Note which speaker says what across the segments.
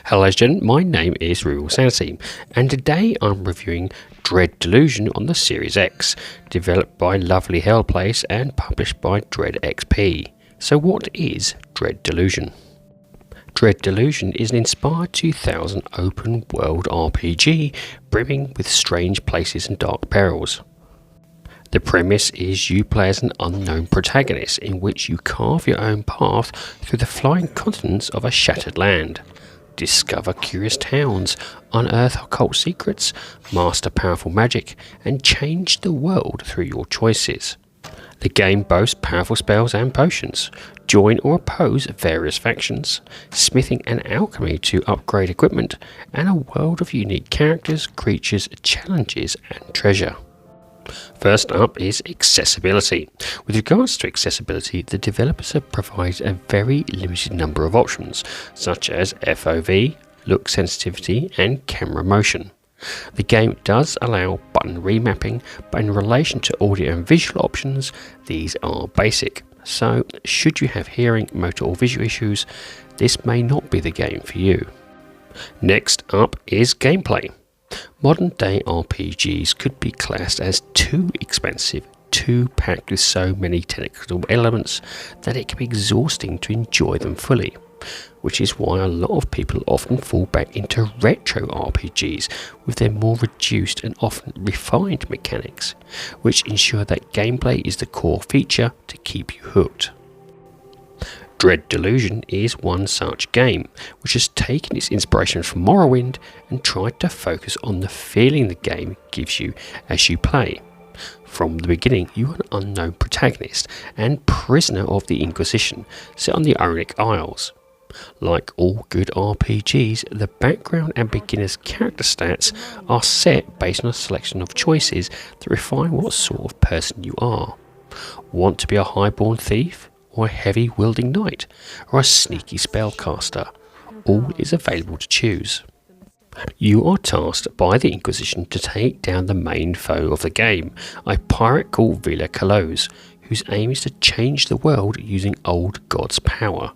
Speaker 1: Hello student, my name is RemovableSanity, and today I'm reviewing Dread Delusion on the Series X, developed by Lovely Hellplace and published by Dread XP. So what is Dread Delusion? Dread Delusion is an inspired 2000 open world RPG brimming with strange places and dark perils. The premise is you play as an unknown protagonist in which you carve your own path through the flying continents of a shattered land. Discover curious towns, unearth occult secrets, master powerful magic, and change the world through your choices. The game boasts powerful spells and potions, join or oppose various factions, smithing and alchemy to upgrade equipment, and a world of unique characters, creatures, challenges, and treasure. First up is accessibility. With regards to accessibility, the developers have provided a very limited number of options, such as FOV, look sensitivity, and camera motion. The game does allow button remapping, but in relation to audio and visual options, these are basic. So, should you have hearing, motor, or visual issues, this may not be the game for you. Next up is gameplay. Modern day RPGs could be classed as too expensive, too packed with so many technical elements that it can be exhausting to enjoy them fully, which is why a lot of people often fall back into retro RPGs with their more reduced and often refined mechanics, which ensure that gameplay is the core feature to keep you hooked. Dread Delusion is one such game, which has taken its inspiration from Morrowind and tried to focus on the feeling the game gives you as you play. From the beginning, you are an unknown protagonist and prisoner of the Inquisition, set on the Onic Isles. Like all good RPGs, the background and beginner's character stats are set based on a selection of choices that refine what sort of person you are. Want to be a highborn thief? Or a heavy-wielding knight, or a sneaky spellcaster. All is available to choose. You are tasked by the Inquisition to take down the main foe of the game, a pirate called Vila Kalos, whose aim is to change the world using old gods' power.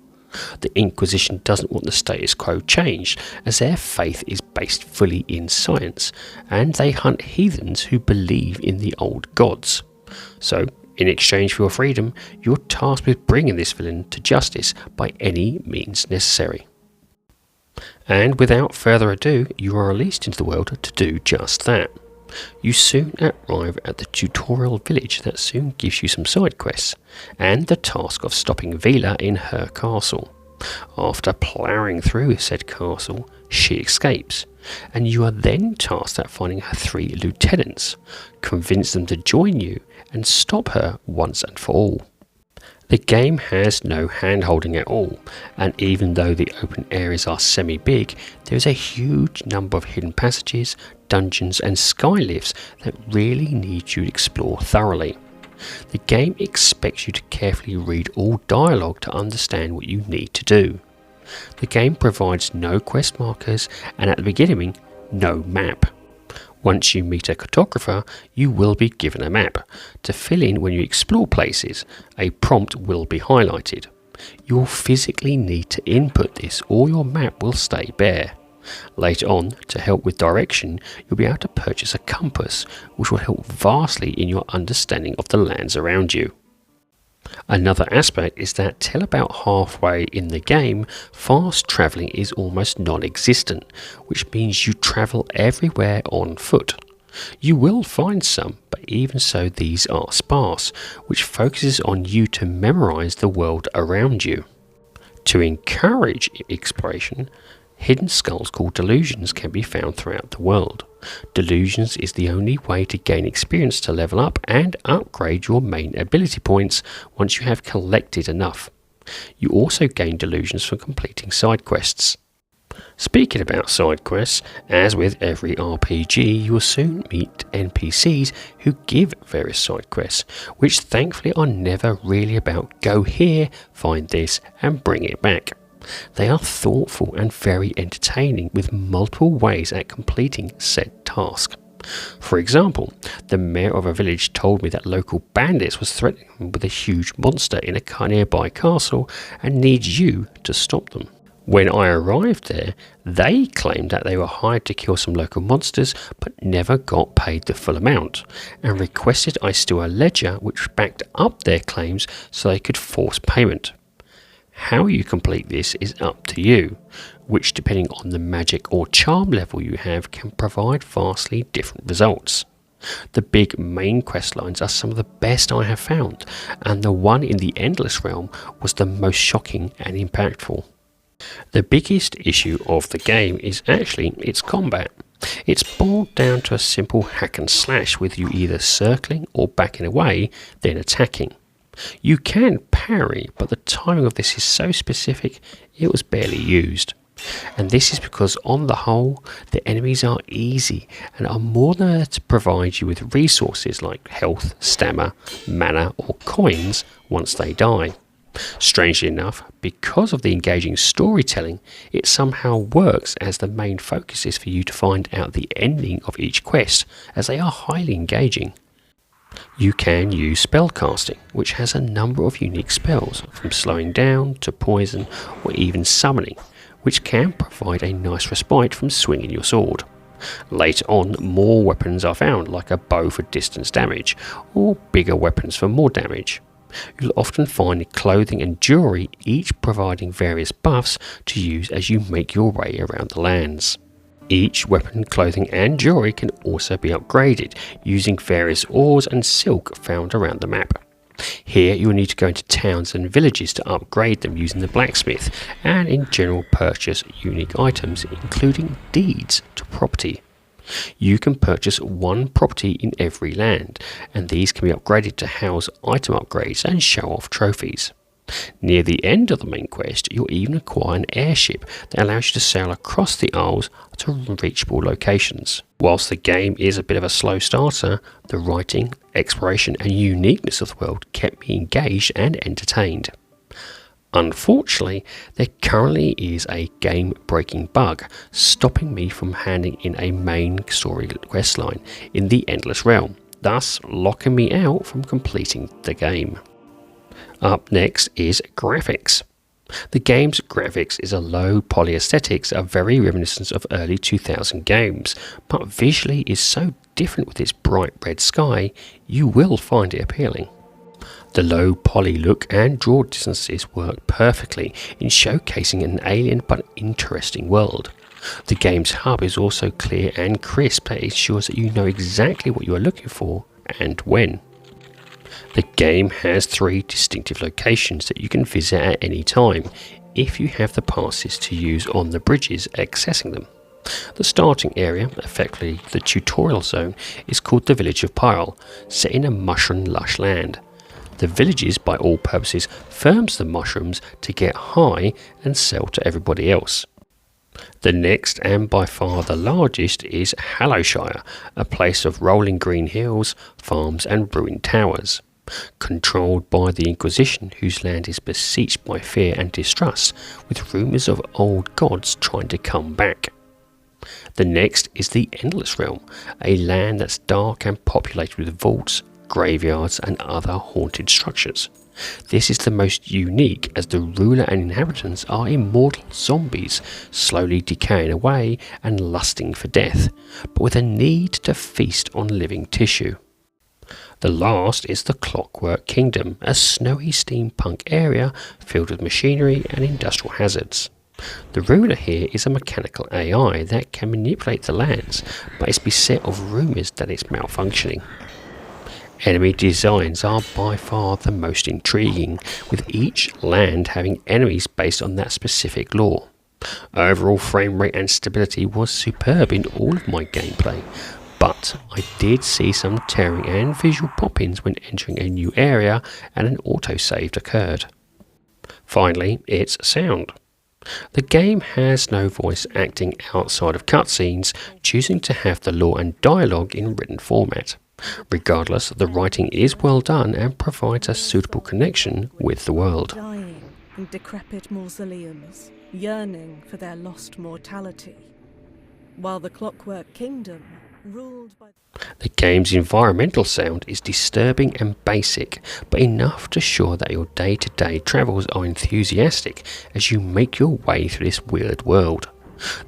Speaker 1: The Inquisition doesn't want the status quo changed, as their faith is based fully in science, and they hunt heathens who believe in the old gods. So, in exchange for your freedom, you're tasked with bringing this villain to justice by any means necessary. And without further ado, you are released into the world to do just that. You soon arrive at the tutorial village that soon gives you some side quests, and the task of stopping Vila in her castle. After ploughing through said castle, she escapes, and you are then tasked at finding her 3 lieutenants, convince them to join you, and stop her once and for all. The game has no hand-holding at all, and even though the open areas are semi-big, there is a huge number of hidden passages, dungeons and skylifts that really need you to explore thoroughly. The game expects you to carefully read all dialogue to understand what you need to do. The game provides no quest markers, and at the beginning, no map. Once you meet a cartographer, you will be given a map. To fill in when you explore places, a prompt will be highlighted. You will physically need to input this or your map will stay bare. Later on, to help with direction, you'll be able to purchase a compass, which will help vastly in your understanding of the lands around you. Another aspect is that till about halfway in the game, fast travelling is almost non-existent, which means you travel everywhere on foot. You will find some, but even so these are sparse, which focuses on you to memorise the world around you. To encourage exploration, hidden skulls called delusions can be found throughout the world. Delusions is the only way to gain experience to level up and upgrade your main ability points once you have collected enough. You also gain delusions for completing side quests. Speaking about side quests, as with every RPG, you will soon meet NPCs who give various side quests, which thankfully are never really about go here, find this and bring it back. They are thoughtful and very entertaining with multiple ways at completing said task. For example, the mayor of a village told me that local bandits was threatening him with a huge monster in a nearby castle and needs you to stop them. When I arrived there, they claimed that they were hired to kill some local monsters but never got paid the full amount, and requested I steal a ledger which backed up their claims so they could force payment. How you complete this is up to you, which depending on the magic or charm level you have can provide vastly different results. The big main quest lines are some of the best I have found, and the one in the Endless Realm was the most shocking and impactful. The biggest issue of the game is actually its combat. It's boiled down to a simple hack and slash with you either circling or backing away, then attacking. You can parry, but the timing of this is so specific it was barely used. And this is because on the whole, the enemies are easy and are more than there to provide you with resources like health, stamina, mana or coins once they die. Strangely enough, because of the engaging storytelling, it somehow works as the main focus is for you to find out the ending of each quest, as they are highly engaging. You can use spellcasting, which has a number of unique spells, from slowing down to poison or even summoning, which can provide a nice respite from swinging your sword. Later on, more weapons are found, like a bow for distance damage, or bigger weapons for more damage. You'll often find clothing and jewellery, each providing various buffs to use as you make your way around the lands. Each weapon, clothing and jewellery can also be upgraded using various ores and silk found around the map. Here you will need to go into towns and villages to upgrade them using the blacksmith, and in general purchase unique items including deeds to property. You can purchase one property in every land, and these can be upgraded to house item upgrades and show off trophies. Near the end of the main quest, you'll even acquire an airship that allows you to sail across the Isles to reachable locations. Whilst the game is a bit of a slow starter, the writing, exploration and uniqueness of the world kept me engaged and entertained. Unfortunately, there currently is a game-breaking bug stopping me from handing in a main story questline in the Endless Realm, thus locking me out from completing the game. Up next is graphics. The game's graphics is a low poly aesthetics, are very reminiscent of early 2000 games, but visually is so different with its bright red sky, you will find it appealing. The low poly look and draw distances work perfectly in showcasing an alien but interesting world. The game's hub is also clear and crisp that ensures that you know exactly what you are looking for and when. The game has 3 distinctive locations that you can visit at any time if you have the passes to use on the bridges accessing them. The starting area, effectively the tutorial zone, is called the Village of Perils, set in a mushroom lush land. The villages, by all purposes, farms the mushrooms to get high and sell to everybody else. The next, and by far the largest, is Hallowshire, a place of rolling green hills, farms and ruined towers. Controlled by the Inquisition, whose land is besieged by fear and distrust, with rumours of old gods trying to come back. The next is the Endless Realm, a land that's dark and populated with vaults, graveyards and other haunted structures. This is the most unique, as the ruler and inhabitants are immortal zombies, slowly decaying away and lusting for death, but with a need to feast on living tissue. The last is the Clockwork Kingdom, a snowy steampunk area filled with machinery and industrial hazards. The ruler here is a mechanical AI that can manipulate the lands, but is beset of rumours that it's malfunctioning. Enemy designs are by far the most intriguing, with each land having enemies based on that specific lore. Overall frame rate and stability was superb in all of my gameplay, but I did see some tearing and visual pop-ins when entering a new area and an autosave occurred. Finally, its sound. The game has no voice acting outside of cutscenes, choosing to have the lore and dialogue in written format. Regardless, the writing is well done and provides a suitable connection with the world.
Speaker 2: Dying in decrepit mausoleums, yearning for their lost mortality, while the Clockwork Kingdom ruled by
Speaker 1: The game's environmental sound is disturbing and basic, but enough to show that your day-to-day travels are enthusiastic as you make your way through this weird world.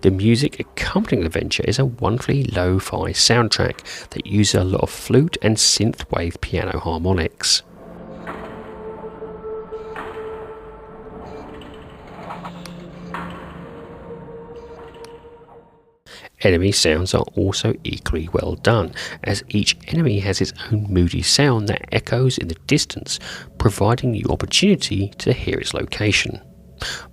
Speaker 1: The music accompanying the adventure is a wonderfully lo-fi soundtrack that uses a lot of flute and synthwave piano harmonics. Enemy sounds are also equally well done, as each enemy has its own moody sound that echoes in the distance, providing you opportunity to hear its location.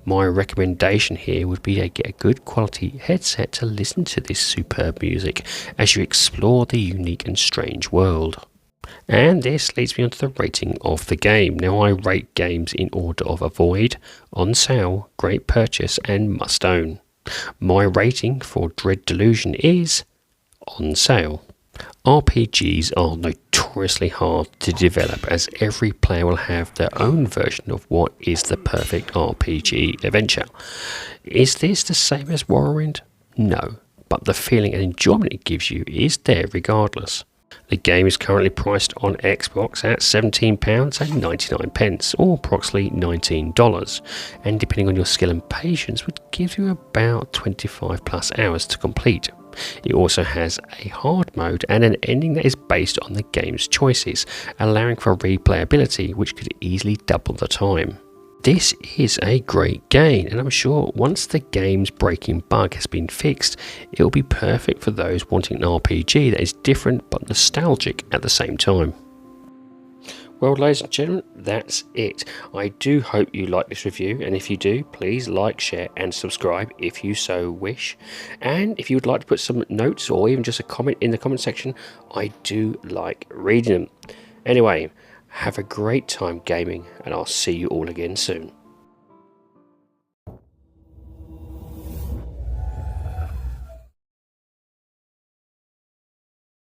Speaker 1: My recommendation here would be to get a good quality headset to listen to this superb music as you explore the unique and strange world. And this leads me on to the rating of the game. Now I rate games in order of avoid, on sale, great purchase and must own. My rating for Dread Delusion is on sale. RPGs are notoriously hard to develop as every player will have their own version of what is the perfect RPG adventure. Is this the same as Morrowind? No, but the feeling and enjoyment it gives you is there regardless. The game is currently priced on Xbox at £17.99, or approximately $19, and depending on your skill and patience would give you about 25 plus hours to complete. It also has a hard mode and an ending that is based on the game's choices, allowing for replayability which could easily double the time. This is a great game, and I'm sure once the game's breaking bug has been fixed, it will be perfect for those wanting an RPG that is different but nostalgic at the same time. Well, ladies and gentlemen, that's it. I do hope you like this review, and if you do, please like, share and subscribe if you so wish. And if you would like to put some notes or even just a comment in the comment section, I do like reading them. Anyway, have a great time gaming, and I'll see you all again soon.